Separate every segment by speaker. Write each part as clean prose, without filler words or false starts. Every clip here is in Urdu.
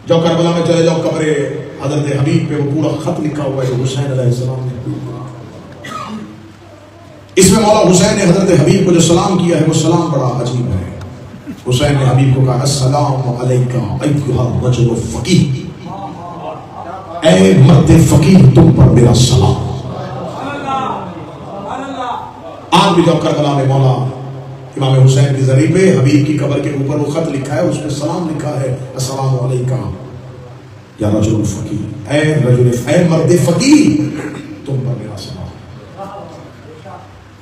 Speaker 1: جاؤ کربلا میں چلے جاؤ، قبر حضرت حبیب پہ وہ پورا خط لکھا ہوا ہے حسین علیہ السلام نے. اس میں مولا حسین نے حضرت حبیب کو جو سلام کیا ہے وہ سلام بڑا عجیب ہے. حسین نے حبیب کو کہا السلام علیکہ ایھا الرجل الفقیہ، اے مرد فقیہ تم پر میرا سلام. آج بھی جب کربلا میں مولا امام حسین کی ذریعے پہ حبیب کی قبر کے اوپر وہ خط لکھا ہے، اس میں سلام لکھا ہے السلام علیکہ یا رجل الفقیہ، اے مرد فقیہ تم پر میرا سلام.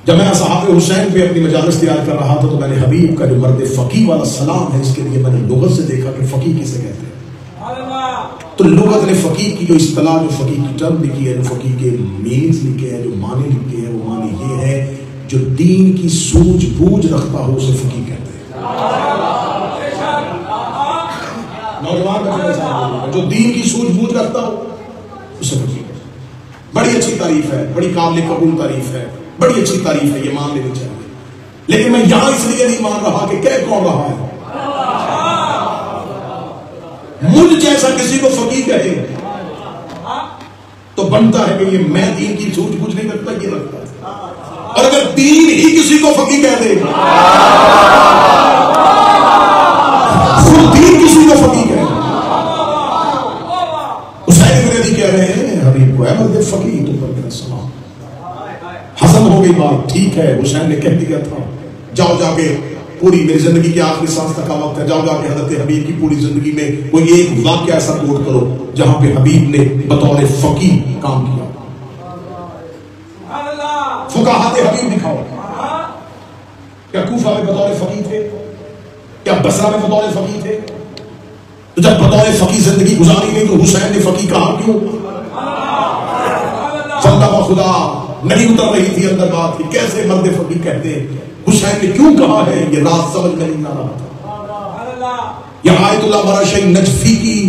Speaker 1: جب میں صحابہ حسین پہ اپنی مجالس تیار کر رہا تھا تو میں نے حبیب کا جو مرد فقیہ والا سلام ہے اس کے لیے میں نے لغت سے دیکھا کہ فقیہ کسے کہتے ہیں. تو لغت نے فقیہ کی جو اصطلاح، جو فقیہ کی ٹرم لکھی ہے، جو فقیہ کے مینز لکھے ہیں، جو معنی لکھے ہیں، وہ معنی یہ ہے جو دین کی سوجھ بوجھ رکھتا ہو اسے فقیہ کہتے ہیں. نوجوان بچے جو دین کی سوجھ بوجھ رکھتا ہو اسے فقیہ کہتے ہیں. بڑی اچھی تعریف ہے، بڑی قابل قبول تعریف ہے، بڑی اچھی تعریف ہے، یہ مان لینی چاہیے. لیکن میں یہاں اس لیے نہیں مان رہا کہ کہہ کون رہا ہے. مجھ جیسا کسی کو فقیہ کہے تو بنتا ہے کہ یہ میں دین کی سوجھ بوجھ نہیں رکھتا، یہ رکھتا ہے. اور اگر دین ہی کسی کو فقیہ کہہ دے، خود دین کسی کو فقیہ کہے. حسین بن علی کہہ رہے ہیں حبیب کو اے مرد فقیہ تم پر میرا سلام. حسن ہو گئی بات، ٹھیک ہے حسین نے کہہ دیا تھا، جاؤ جا کے پوری میری زندگی کی آخری سانس تک کا وقت ہے، جاؤ جا کے حضرت حبیب کی پوری زندگی میں کوئی ایک واقعہ ایسا کوٹ کرو جہاں پہ حبیب نے بطور فقیہ کام کیا. فقہات حبیب دکھاؤ. کیا کوفہ میں بطور فقیہ تھے؟ کیا بصرہ میں بطور فقیہ تھے؟ تو جب بطور فقیہ زندگی گزاری نہیں تو حسین نے فقیہ کہا کیوں؟ فاللہ خدا نہیں اتر رہی تھی اندر بات کی کیسے مرد فقیہ کہتے ہیں. حسین نے کیوں کہا ہے یہ راز سمجھ میں نہیں آ رہا تھا. یہ آیت اللہ مراشی نجفی کی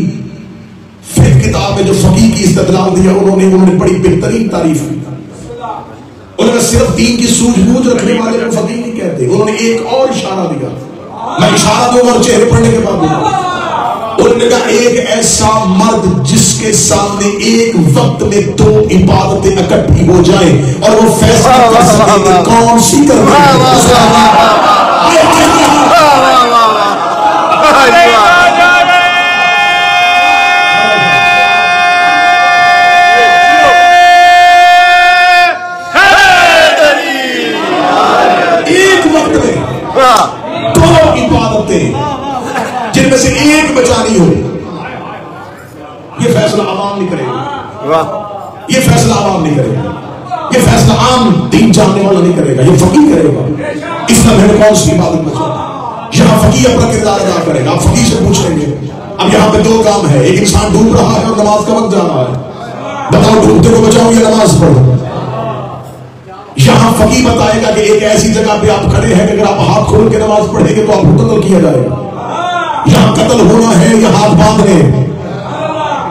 Speaker 1: فقہ کتاب میں جو فقیہ کی استدلال دیا انہوں نے بڑی بہترین تعریف کی. انہوں نے صرف دین کی سوجھ بوجھ رکھنے والے کو فقیہ نہیں کہتے، انہوں نے ایک اور اشارہ دیا. میں اشارہ دوں اور چہرے پڑھنے کے بعد دوں. انہوں نے کہا ایک ایسا مرد جس کے سامنے ایک وقت میں دو عبادتیں اکٹھی ہو جائیں اور وہ فیصلہ کر سکے کہ کون سی کرنا ہے. ایک وقت میں دو عبادتیں جن میں سے ایک بچانی ہو، یہ فیصلہ عوام نہیں کرے گا. یہ فیصلہ عوام نہیں کرے گا. یہ فیصلہ عام دین جاننے والا نہیں کرے گا، یہ فقیہ کرے گا. اس میں ہمیں کون سی عبادت بچانی؟ یہاں فقیہ اپنا کردار ادا کرے گا. آپ فقیہ سے پوچھیں گے اب یہاں پہ دو کام ہے، ایک انسان ڈوب رہا ہے اور نماز کا وقت جا رہا ہے، بتاؤ ڈوبتے کو بچاؤ یا نماز پڑھو؟ یہاں فقیہ بتائے گا کہ ایک ایسی جگہ پہ آپ کھڑے ہیں کہ اگر آپ ہاتھ کھول کے نماز پڑھیں گے تو آپ کو قتل کیا جائے گا. یہاں قتل ہونا ہے یا ہاتھ باندھنے،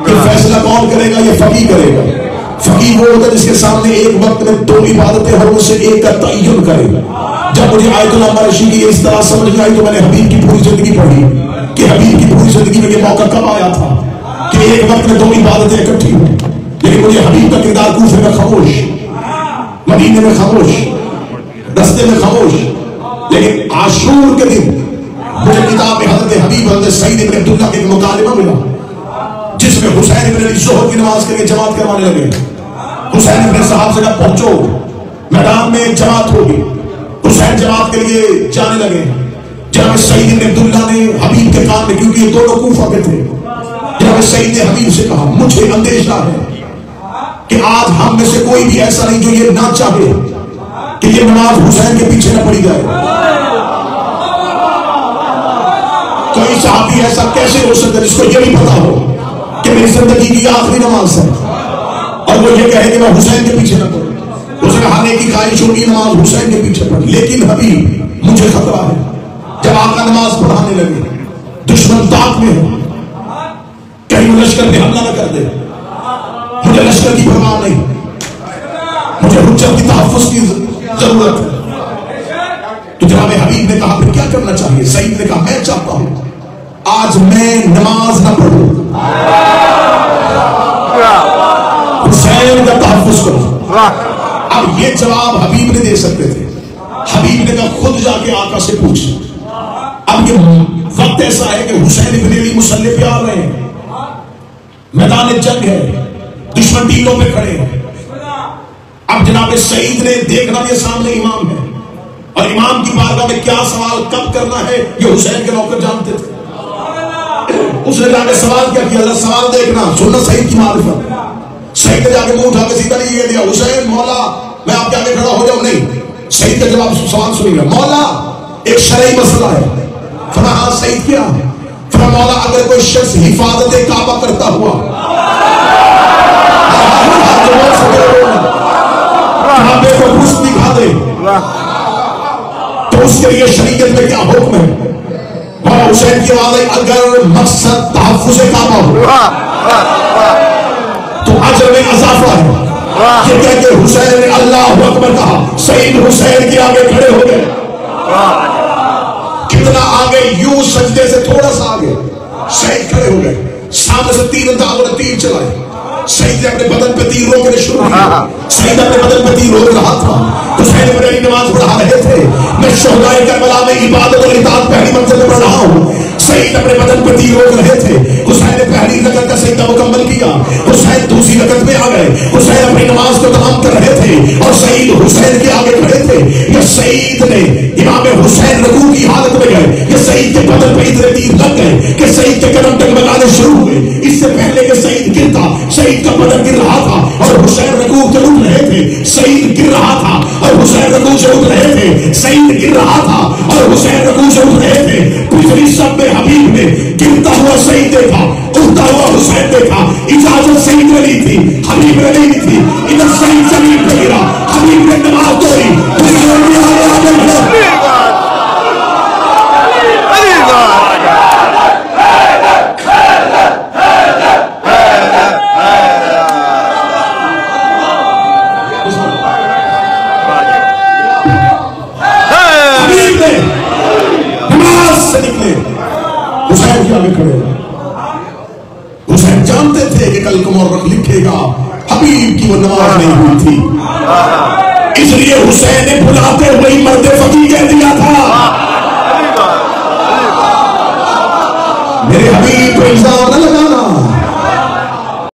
Speaker 1: یہ فیصلہ کون کرے گا؟ یہ فقیہ کرے گا. فقیہ وہ ہوتا ہے جس کے سامنے ایک وقت میں دو عبادتیں ہر ان سے ایک کا تعین کرے گا. جب مجھے آیت اللہ مرشی کی اس طرح سمجھ میں آئی تو میں نے حبیب کی پوری زندگی پڑھی کہ حبیب کی پوری زندگی میں یہ موقع کب آیا تھا کہ ایک وقت میں دو عبادتیں اکٹھی ہوں. لیکن مجھے حبیب کا کردار کوفے میں خاموش، مدینے میں خاموش، رستے میں خاموش. لیکن عاشور کے دن مجھے کتاب میں حضرت حبیب حضرت سعید بن عبداللہ کے مکالمہ ملا جس میں حسین بن علی ظہر کی نماز کے لیے جماعت کروانے لگے. حسین بن صاحب سے کہا پہنچو میدان میں جماعت ہوگی. حسین جماعت کے لیے جانے لگے. جناب سعید بن عبداللہ نے حبیب کے کان میں، کیونکہ یہ دونوں کوفہ کے تھے، جناب سعید نے حبیب سے کہا مجھے اندیشہ ہے کہ آج ہم میں سے کوئی بھی ایسا نہیں جو یہ نہ چاہے کہ یہ نماز حسین کے پیچھے نہ پڑی جائے. کوئی صحابی ایسا کیسے ہو سکتا ہے جس کو یہ بھی پتا ہو کہ میری زندگی کی آخری نماز ہے اور وہ یہ کہے کہ میں حسین کے پیچھے نہ پڑھوں؟ اس نے کہا کی خواہش ہوگی نماز حسین کے پیچھے پڑھی، لیکن حبیب مجھے خطرہ ہے. جب آقا نماز پڑھانے لگے دشمن طاق میں ہے، کہیں وہ لشکر پہ حملہ نہ کر دے. مجھے لشکر کی پرواہ نہیں، مجھے حجت کی تحفظ کی ضرورت ہے. تو جناب حبیب نے کہا پھر کیا کرنا چاہیے؟ سعید نے کہا میں چاہتا ہوں آج میں نماز نہ پڑھوں جواب حبیب نے دے سکتے تھے. حبیب نے کہا خود جا کے آقا سے پوچھ. اب یہ وقت ایسا ہے کہ حسین ابن علی مسلح پہ آ رہے ہیں, میدان جنگ ہے, دشمن ٹیلوں پہ کھڑے ہیں. اب جناب سعید نے دیکھنا یہ سامنے امام ہے, اور امام کی بارگاہ میں کیا سوال کب کرنا ہے یہ حسین کے نوکر جانتے تھے. اس نے جا کے سوال کیا کیا, اللہ سوال دیکھنا, سننا سعید کی معرفت. سعید نے جا کے منہ اٹھا کے سیدھا نہیں کہہ دیا حسین مولا میں آپ کے آگے کھڑا ہو جاؤں, نہیں. سعید کا جواب سوال سنیں گا, مولا ایک شرعی مسئلہ ہے. فرمایا ہاں سعید کیا ہے؟ فرمایا مولا اگر کوئی شخص حفاظت کعبہ کرتا ہوا کعبے کو گھس دکھا دے تو اس کے لیے شریعت میں کیا حکم ہے؟ مولا حسین کی آواز ہے اگر مقصد تحفظ کعبہ ہو تو اجر میں اضافہ ہے. یہ کہہ کے حسین نے اللہ اکبر کہا, سعید حسین کے آگے کھڑے ہو گئے. کتنا آگے, یوں سجدے سے تھوڑا سا آگے سعید کھڑے ہو گئے. سامنے سے تیر انداز اور تیر چلائے. سعید نے اپنے بدن پہ تیر روکنے شروع کیا. سعید اپنے بدن پہ تیر روک رہا تھا. حسین ابن علی نماز پڑھا رہے تھے. میں شہدائے کربلا میں عبادت اور اطاعت پہلی منزل میں پڑھ رہا ہوں. سعید اپنے بدن پہ تیر روک رہے تھے. حسین نے پہلی رکعت کا سجدہ مکمل کیا. حسین دوسری رکعت میں آ گئے. حسین اپنی نماز کو تمام کر رہے تھے اور سعید حسین کے آگے کھڑے تھے. یہ سعید نے امام حسین رکوع کی حالت میں گئے. یہ سعید کے بدن پہ اتنے تیر لگ گئے کہ سعید کے قدم ڈگمگانے شروع ہوئے. اس سے پہلے کہ سعید گرتا, سعید کا بدن گر رہا تھا اور حسین رکوع سے اٹھ رہے تھے. سعید گر رہا تھا اور حسین رکوع سے اٹھ رہے تھے. سعید گر رہا تھا اور حسین رکوع سے اٹھ رہے تھے. پچھلی سب میں حبیب نے گرتا ہوا سعید دیکھا, اٹھتا ہوا حسین دیکھا. اجازت سعید نے لی تھی, حبیب نے نہیں تھی. ادھر سعید زمین پہ گرا, حبیب نے نماز توڑی. حسین جانتے تھے کہ کل مورخ لکھے گا حبیب کی وہ نماز نہیں ہوئی تھی, اس لیے حسین نے بلاتے ہوئے مرد فقی کہہ دیا تھا. میرے حبیب کو الزام